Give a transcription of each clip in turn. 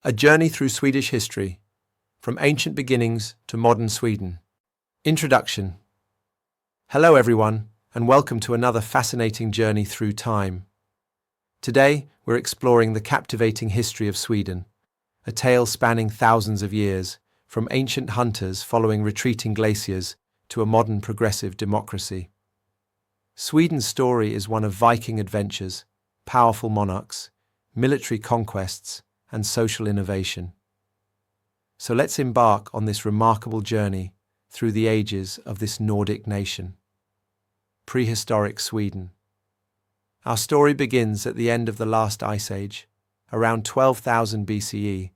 A journey through Swedish history, from ancient beginnings to modern Sweden. Introduction. Hello everyone, and welcome to another fascinating journey through time. Today, we're exploring the captivating history of Sweden, a tale spanning thousands of years, from ancient hunters following retreating glaciers to a modern progressive democracy. Sweden's story is one of Viking adventures, powerful monarchs, military conquests, and social innovation. So let's embark on this remarkable journey through the ages of this Nordic nation. Prehistoric Sweden. Our story begins at the end of the last ice age, around 12,000 BCE,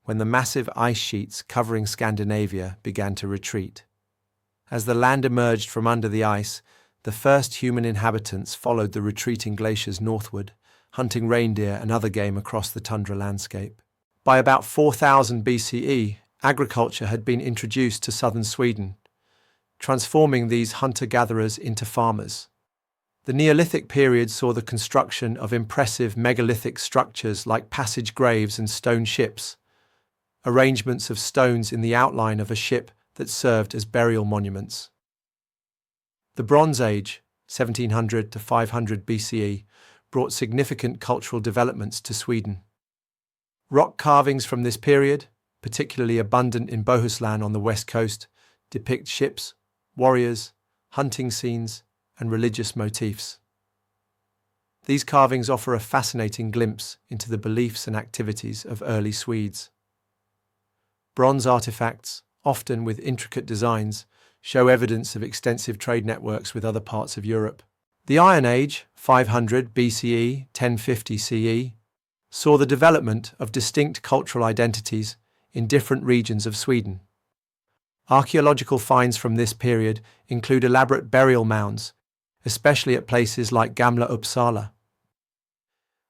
when the massive ice sheets covering Scandinavia began to retreat. As the land emerged from under the ice, the first human inhabitants followed the retreating glaciers northward, hunting reindeer and other game across the tundra landscape. By about 4000 BCE, agriculture had been introduced to southern Sweden, transforming these hunter-gatherers into farmers. The Neolithic period saw the construction of impressive megalithic structures like passage graves and stone ships, arrangements of stones in the outline of a ship that served as burial monuments. The Bronze Age, 1700 to 500 BCE, brought significant cultural developments to Sweden. Rock carvings from this period, particularly abundant in Bohuslän on the west coast, depict ships, warriors, hunting scenes, and religious motifs. These carvings offer a fascinating glimpse into the beliefs and activities of early Swedes. Bronze artifacts, often with intricate designs, show evidence of extensive trade networks with other parts of Europe. The Iron Age, 500 BCE, 1050 CE, saw the development of distinct cultural identities in different regions of Sweden. Archaeological finds from this period include elaborate burial mounds, especially at places like Gamla Uppsala.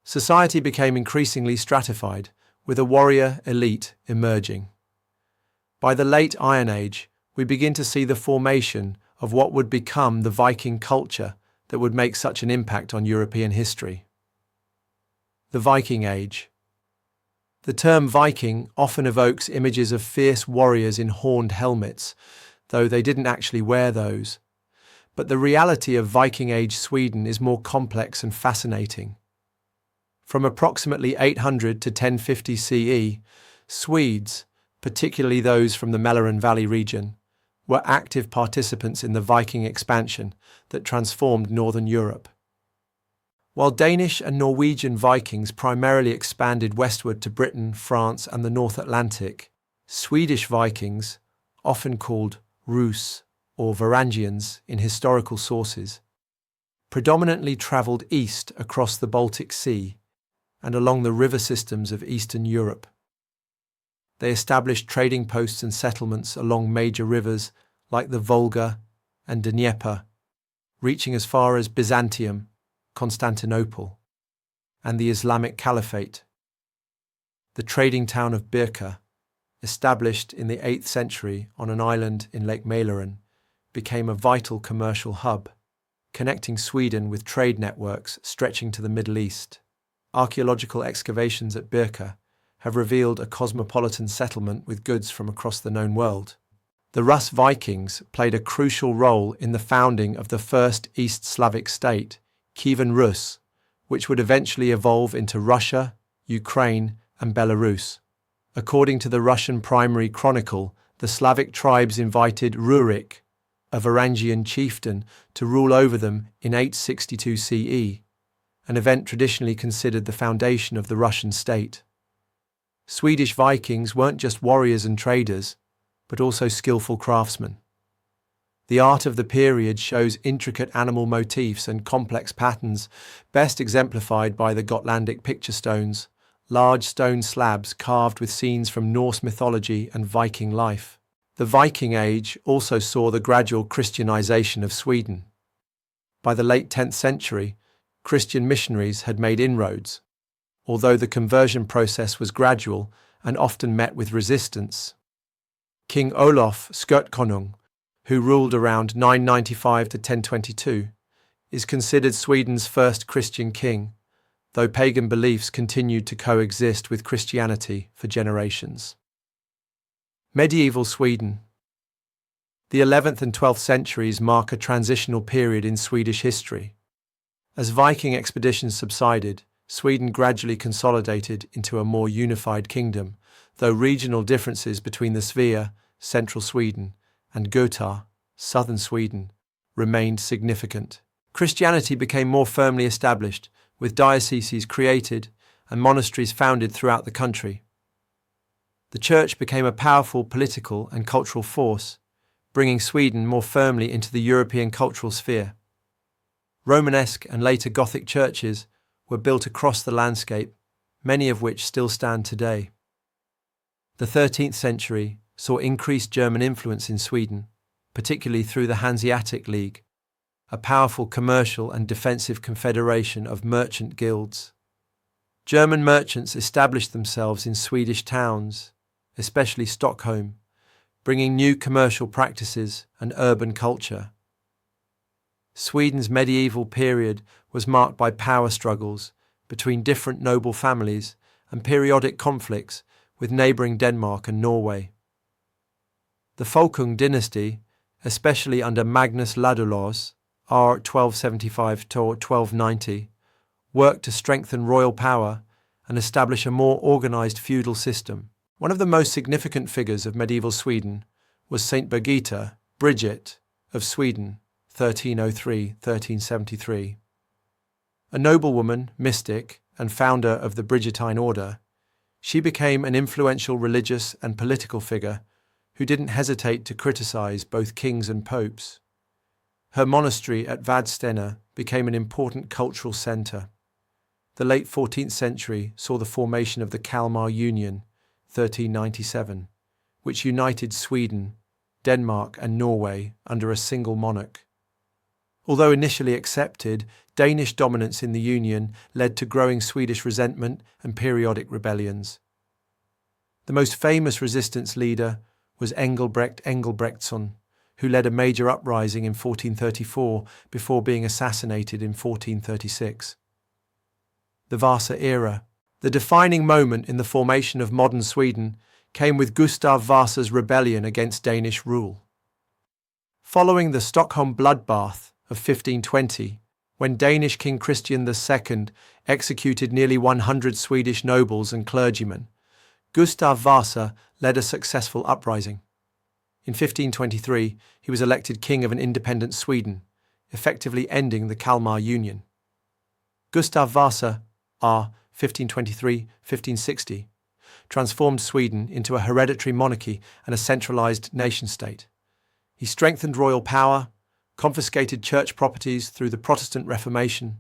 Society became increasingly stratified, with a warrior elite emerging. By the late Iron Age, we begin to see the formation of what would become the Viking culture that would make such an impact on European history. The Viking Age. The term Viking often evokes images of fierce warriors in horned helmets, though they didn't actually wear those. But the reality of Viking Age Sweden is more complex and fascinating. From approximately 800 to 1050 CE, Swedes, particularly those from the Mälaren Valley region, were active participants in the Viking expansion that transformed northern Europe. While Danish and Norwegian Vikings primarily expanded westward to Britain, France, and the North Atlantic, Swedish Vikings, often called Rus or Varangians in historical sources, predominantly travelled east across the Baltic Sea and along the river systems of Eastern Europe. They established trading posts and settlements along major rivers like the Volga and Dnieper, reaching as far as Byzantium, Constantinople, and the Islamic Caliphate. The trading town of Birka, established in the 8th century on an island in Lake Mälaren, became a vital commercial hub, connecting Sweden with trade networks stretching to the Middle East. Archaeological excavations at Birka have revealed a cosmopolitan settlement with goods from across the known world. The Rus Vikings played a crucial role in the founding of the first East Slavic state, Kievan Rus, which would eventually evolve into Russia, Ukraine, and Belarus. According to the Russian Primary Chronicle, the Slavic tribes invited Rurik, a Varangian chieftain, to rule over them in 862 CE, an event traditionally considered the foundation of the Russian state. Swedish Vikings weren't just warriors and traders, but also skillful craftsmen. The art of the period shows intricate animal motifs and complex patterns, best exemplified by the Gotlandic picture stones, large stone slabs carved with scenes from Norse mythology and Viking life. The Viking Age also saw the gradual Christianization of Sweden. By the late 10th century, Christian missionaries had made inroads, although the conversion process was gradual and often met with resistance. King Olof Skirtkonung, who ruled around 995 to 1022, is considered Sweden's first Christian king, though pagan beliefs continued to coexist with Christianity for generations. Medieval Sweden. The 11th and 12th centuries mark a transitional period in Swedish history. As Viking expeditions subsided, Sweden gradually consolidated into a more unified kingdom, though regional differences between the Svea, central Sweden, and Gotha, southern Sweden, remained significant. Christianity became more firmly established, with dioceses created and monasteries founded throughout the country. The Church became a powerful political and cultural force, bringing Sweden more firmly into the European cultural sphere. Romanesque and later Gothic churches were built across the landscape, many of which still stand today. The 13th century saw increased German influence in Sweden, particularly through the Hanseatic League, a powerful commercial and defensive confederation of merchant guilds. German merchants established themselves in Swedish towns, especially Stockholm, bringing new commercial practices and urban culture. Sweden's medieval period was marked by power struggles between different noble families and periodic conflicts with neighbouring Denmark and Norway. The Folkung dynasty, especially under Magnus Ladulås, r. 1275–1290, worked to strengthen royal power and establish a more organised feudal system. One of the most significant figures of medieval Sweden was Saint Birgitta, Bridget, of Sweden, 1303–1373. A noblewoman, mystic, and founder of the Brigittine order, she became an influential religious and political figure who didn't hesitate to criticize both kings and popes. Her monastery at Vadstena became an important cultural centre. The late 14th century saw the formation of the Kalmar Union, 1397, which united Sweden, Denmark and Norway under a single monarch. Although initially accepted, Danish dominance in the Union led to growing Swedish resentment and periodic rebellions. The most famous resistance leader was Engelbrekt Engelbrektsson, who led a major uprising in 1434 before being assassinated in 1436. The Vasa Era. The defining moment in the formation of modern Sweden came with Gustav Vasa's rebellion against Danish rule. Following the Stockholm bloodbath of 1520, when Danish King Christian II executed nearly 100 Swedish nobles and clergymen, Gustav Vasa led a successful uprising. In 1523, he was elected king of an independent Sweden, effectively ending the Kalmar Union. Gustav Vasa, r. 1523–1560, transformed Sweden into a hereditary monarchy and a centralized nation-state. He strengthened royal power, confiscated church properties through the Protestant Reformation,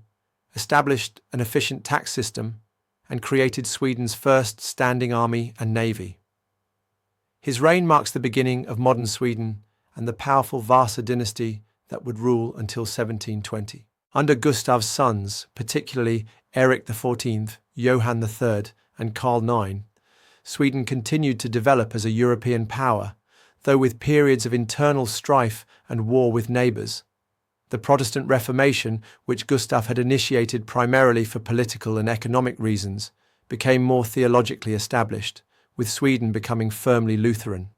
established an efficient tax system, and created Sweden's first standing army and navy. His reign marks the beginning of modern Sweden and the powerful Vasa dynasty that would rule until 1720. Under Gustav's sons, particularly Erik XIV, Johan III, and Karl IX, Sweden continued to develop as a European power, though with periods of internal strife and war with neighbours. The Protestant Reformation, which Gustav had initiated primarily for political and economic reasons, became more theologically established, with Sweden becoming firmly Lutheran.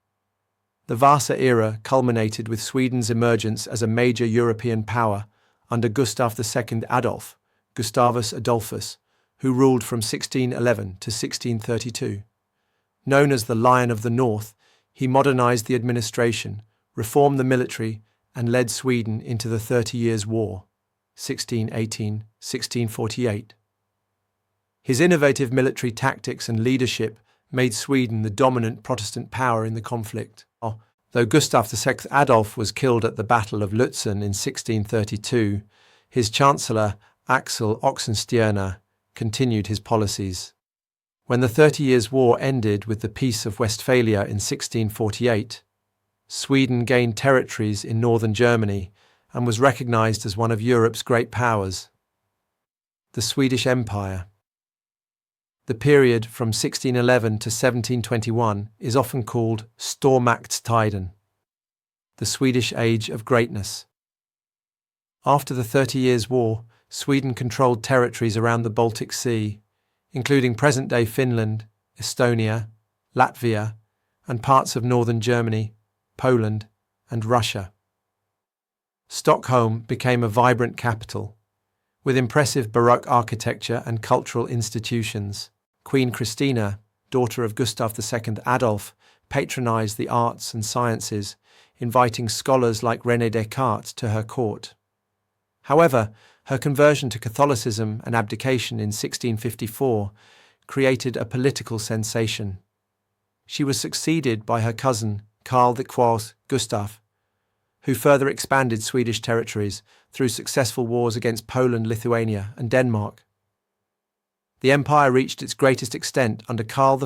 The Vasa era culminated with Sweden's emergence as a major European power under Gustav II Adolf, Gustavus Adolphus, who ruled from 1611 to 1632. Known as the Lion of the North, he modernized the administration, reformed the military, and led Sweden into the 30 Years' War, 1618–1648. His innovative military tactics and leadership made Sweden the dominant Protestant power in the conflict. Though Gustav II Adolf was killed at the Battle of Lutzen in 1632, his chancellor, Axel Oxenstierna, continued his policies. When the 30 Years' War ended with the Peace of Westphalia in 1648, Sweden gained territories in northern Germany and was recognized as one of Europe's great powers. The Swedish Empire. The period from 1611 to 1721 is often called Stormaktstiden, the Swedish Age of Greatness. After the 30 Years' War, Sweden controlled territories around the Baltic Sea, including present-day Finland, Estonia, Latvia, and parts of northern Germany, Poland, and Russia. Stockholm became a vibrant capital, with impressive Baroque architecture and cultural institutions. Queen Christina, daughter of Gustav II Adolf, patronized the arts and sciences, inviting scholars like René Descartes to her court. However, her conversion to Catholicism and abdication in 1654 created a political sensation. She was succeeded by her cousin, Karl IV Gustav, who further expanded Swedish territories through successful wars against Poland, Lithuania, and Denmark. The empire reached its greatest extent under Karl V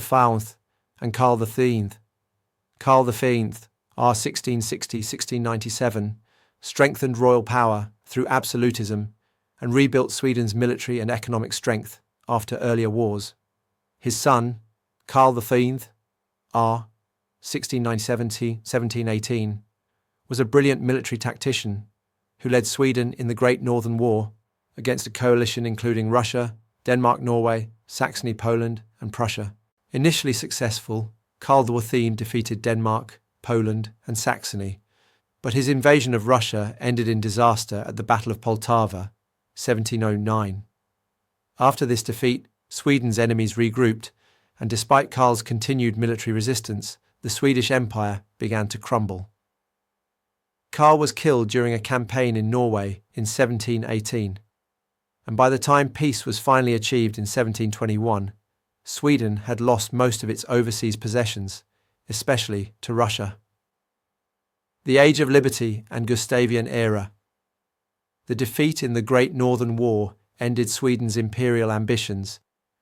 and Karl X. Karl V, r. 1660–1697, strengthened royal power through absolutism and rebuilt Sweden's military and economic strength after earlier wars. His son, Karl V, r. 1697–1718, was a brilliant military tactician who led Sweden in the Great Northern War against a coalition including Russia, Denmark, Norway, Saxony, Poland, and Prussia. Initially successful, Karl XIV defeated Denmark, Poland, and Saxony, but his invasion of Russia ended in disaster at the Battle of Poltava, 1709. After this defeat, Sweden's enemies regrouped, and despite Karl's continued military resistance, the Swedish Empire began to crumble. Karl was killed during a campaign in Norway in 1718, and by the time peace was finally achieved in 1721, Sweden had lost most of its overseas possessions, especially to Russia. The Age of Liberty and Gustavian Era. The defeat in the Great Northern War ended Sweden's imperial ambitions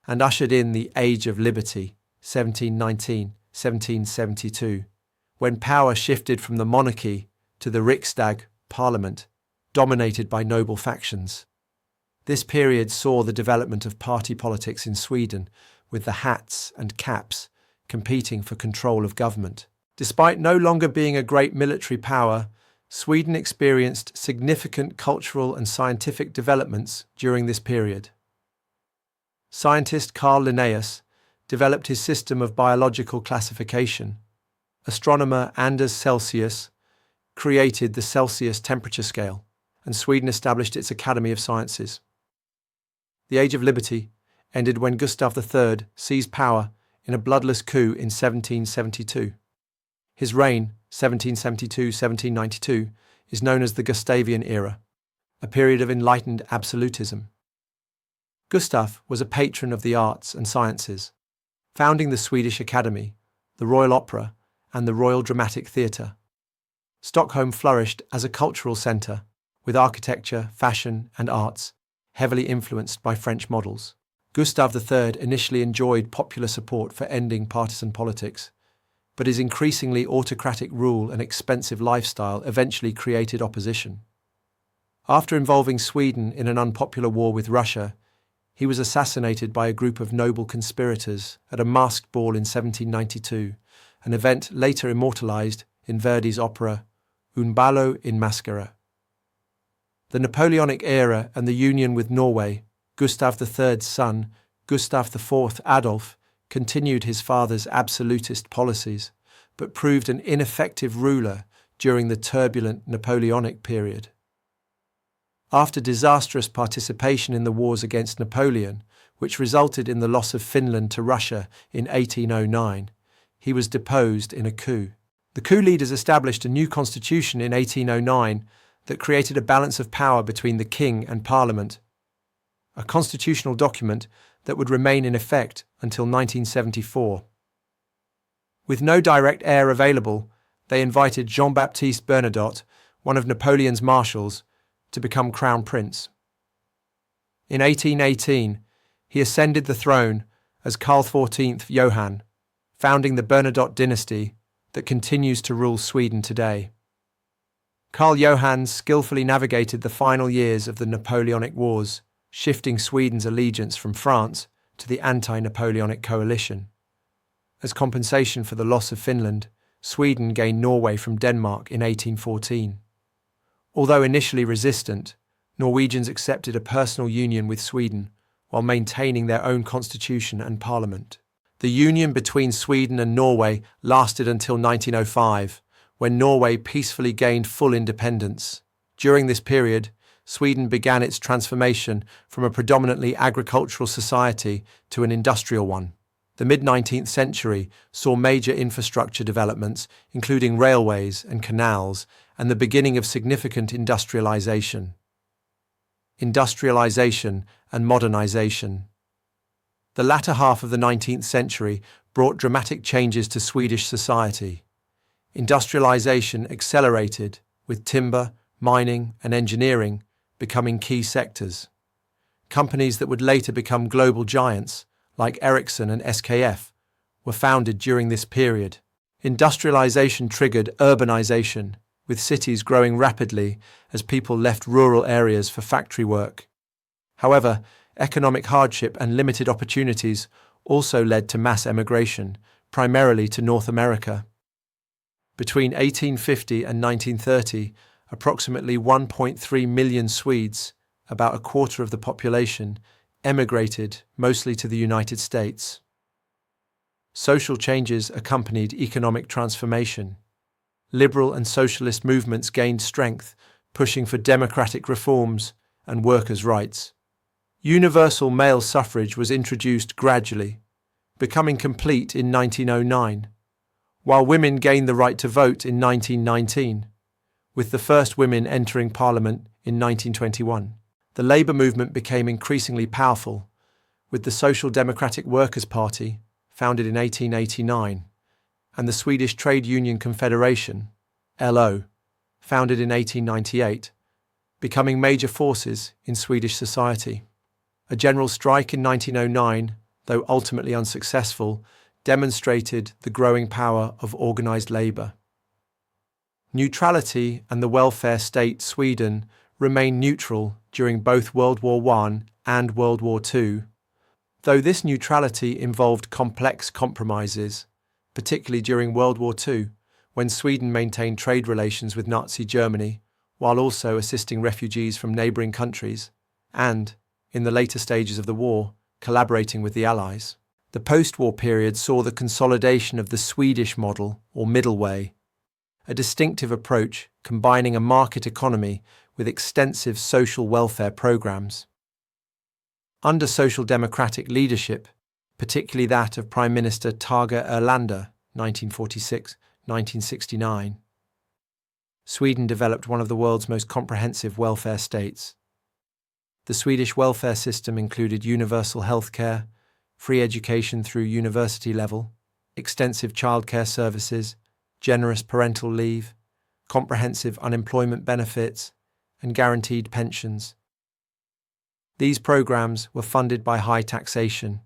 and ushered in the Age of Liberty, 1719–1772, when power shifted from the monarchy to the Riksdag, parliament, dominated by noble factions. This period saw the development of party politics in Sweden, with the hats and caps competing for control of government. Despite no longer being a great military power, Sweden experienced significant cultural and scientific developments during this period. Scientist Carl Linnaeus developed his system of biological classification. Astronomer Anders Celsius created the Celsius temperature scale, and Sweden established its Academy of Sciences. The Age of Liberty ended when Gustav III seized power in a bloodless coup in 1772. His reign, 1772–1792, is known as the Gustavian Era, a period of enlightened absolutism. Gustav was a patron of the arts and sciences, founding the Swedish Academy, the Royal Opera, and the Royal Dramatic Theatre. Stockholm flourished as a cultural centre, with architecture, fashion, and arts heavily influenced by French models. Gustav III initially enjoyed popular support for ending partisan politics, but his increasingly autocratic rule and expensive lifestyle eventually created opposition. After involving Sweden in an unpopular war with Russia, he was assassinated by a group of noble conspirators at a masked ball in 1792, an event later immortalized in Verdi's opera Un ballo in maschera. The Napoleonic Era and the union with Norway, Gustav III's son, Gustav IV Adolf, continued his father's absolutist policies, but proved an ineffective ruler during the turbulent Napoleonic period. After disastrous participation in the wars against Napoleon, which resulted in the loss of Finland to Russia in 1809, he was deposed in a coup. The coup leaders established a new constitution in 1809 that created a balance of power between the king and parliament, a constitutional document that would remain in effect until 1974. With no direct heir available, they invited Jean-Baptiste Bernadotte, one of Napoleon's marshals, to become crown prince. In 1818, he ascended the throne as Karl XIV Johann, founding the Bernadotte dynasty that continues to rule Sweden today. Karl Johann skillfully navigated the final years of the Napoleonic Wars, shifting Sweden's allegiance from France to the anti-Napoleonic coalition. As compensation for the loss of Finland, Sweden gained Norway from Denmark in 1814. Although initially resistant, Norwegians accepted a personal union with Sweden while maintaining their own constitution and parliament. The union between Sweden and Norway lasted until 1905, when Norway peacefully gained full independence. During this period, Sweden began its transformation from a predominantly agricultural society to an industrial one. The mid-19th century saw major infrastructure developments, including railways and canals, and the beginning of significant industrialization. Industrialization and Modernization. The latter half of the 19th century brought dramatic changes to Swedish society. Industrialization accelerated, with timber, mining, and engineering becoming key sectors. Companies that would later become global giants, like Ericsson and SKF, were founded during this period. Industrialization triggered urbanization, with cities growing rapidly as people left rural areas for factory work. However, economic hardship and limited opportunities also led to mass emigration, primarily to North America. Between 1850 and 1930, approximately 1.3 million Swedes, about a quarter of the population, emigrated mostly to the United States. Social changes accompanied economic transformation. Liberal and socialist movements gained strength, pushing for democratic reforms and workers' rights. Universal male suffrage was introduced gradually, becoming complete in 1909, while women gained the right to vote in 1919, with the first women entering Parliament in 1921. The Labour movement became increasingly powerful, with the Social Democratic Workers' Party, founded in 1889, and the Swedish Trade Union Confederation, LO, founded in 1898, becoming major forces in Swedish society. A general strike in 1909, though ultimately unsuccessful, demonstrated the growing power of organised labour. Neutrality and the welfare state Sweden remained neutral during both World War I and World War II, though this neutrality involved complex compromises, particularly during World War II, when Sweden maintained trade relations with Nazi Germany, while also assisting refugees from neighbouring countries, and, in the later stages of the war, collaborating with the Allies. The post-war period saw the consolidation of the Swedish model, or middle way, a distinctive approach combining a market economy with extensive social welfare programs. Under social democratic leadership, particularly that of Prime Minister Tage Erlander, 1946-1969, Sweden developed one of the world's most comprehensive welfare states. The Swedish welfare system included universal healthcare, free education through university level, extensive childcare services, generous parental leave, comprehensive unemployment benefits, and guaranteed pensions. These programs were funded by high taxation,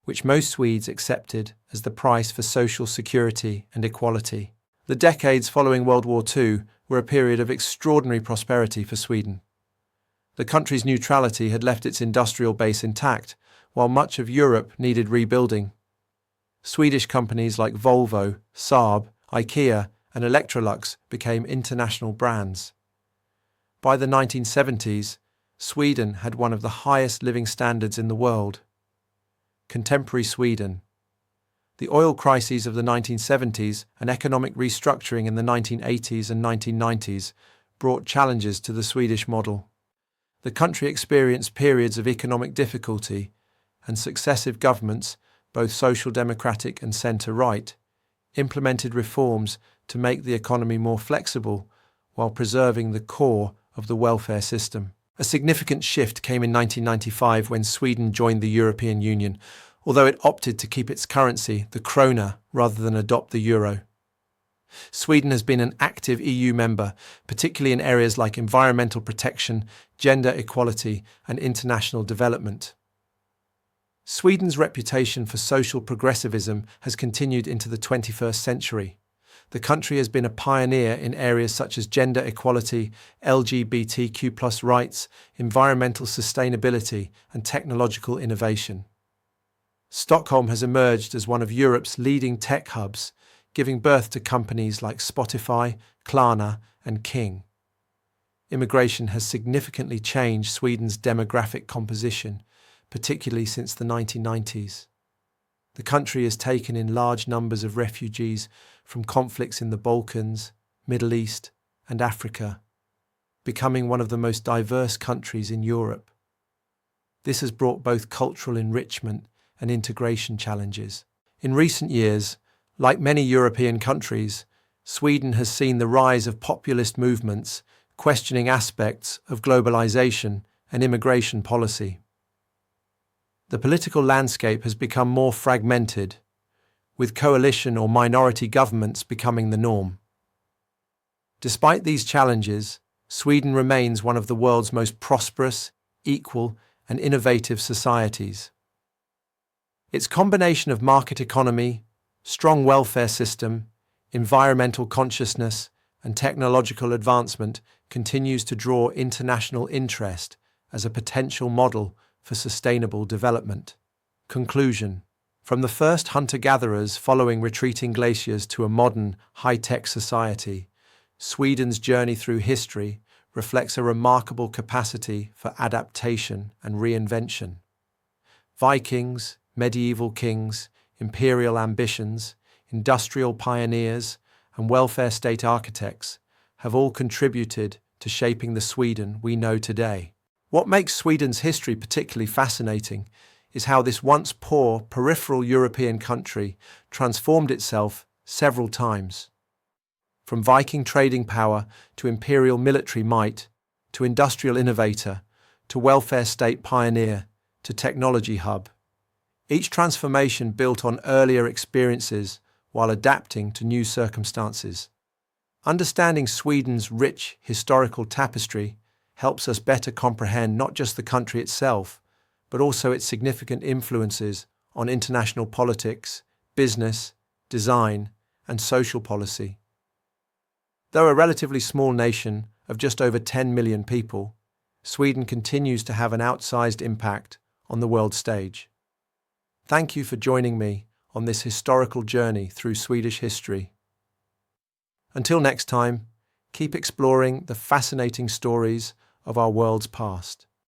which most Swedes accepted as the price for social security and equality. The decades following World War II were a period of extraordinary prosperity for Sweden. The country's neutrality had left its industrial base intact, while much of Europe needed rebuilding. Swedish companies like Volvo, Saab, IKEA, and Electrolux became international brands. By the 1970s, Sweden had one of the highest living standards in the world. Contemporary Sweden. The oil crises of the 1970s and economic restructuring in the 1980s and 1990s brought challenges to the Swedish model. The country experienced periods of economic difficulty, and successive governments, both social democratic and centre-right, implemented reforms to make the economy more flexible while preserving the core of the welfare system. A significant shift came in 1995 when Sweden joined the European Union, although it opted to keep its currency, the krona, rather than adopt the euro. Sweden has been an active EU member, particularly in areas like environmental protection, gender equality, and international development. Sweden's reputation for social progressivism has continued into the 21st century. The country has been a pioneer in areas such as gender equality, LGBTQ+ rights, environmental sustainability, and technological innovation. Stockholm has emerged as one of Europe's leading tech hubs, giving birth to companies like Spotify, Klarna, and King. immigration has significantly changed Sweden's demographic composition, particularly since the 1990s. The country has taken in large numbers of refugees from conflicts in the Balkans, Middle East, and Africa, becoming one of the most diverse countries in Europe. This has brought both cultural enrichment and integration challenges. In recent years, like many European countries, Sweden has seen the rise of populist movements questioning aspects of globalization and immigration policy. The political landscape has become more fragmented, with coalition or minority governments becoming the norm. Despite these challenges, Sweden remains one of the world's most prosperous, equal, and innovative societies. Its combination of market economy, strong welfare system, environmental consciousness, and technological advancement continues to draw international interest as a potential model for sustainable development. Conclusion: from the first hunter-gatherers following retreating glaciers to a modern, high-tech society, Sweden's journey through history reflects a remarkable capacity for adaptation and reinvention. Vikings, medieval kings, imperial ambitions, industrial pioneers, and welfare state architects have all contributed to shaping the Sweden we know today. What makes Sweden's history particularly fascinating is how this once poor, peripheral European country transformed itself several times. From Viking trading power to imperial military might, to industrial innovator, to welfare state pioneer, to technology hub. Each transformation built on earlier experiences while adapting to new circumstances. Understanding Sweden's rich historical tapestry helps us better comprehend not just the country itself, but also its significant influences on international politics, business, design, and social policy. Though a relatively small nation of just over 10 million people, Sweden continues to have an outsized impact on the world stage. Thank you for joining me on this historical journey through Swedish history. Until next time, keep exploring the fascinating stories of our world's past.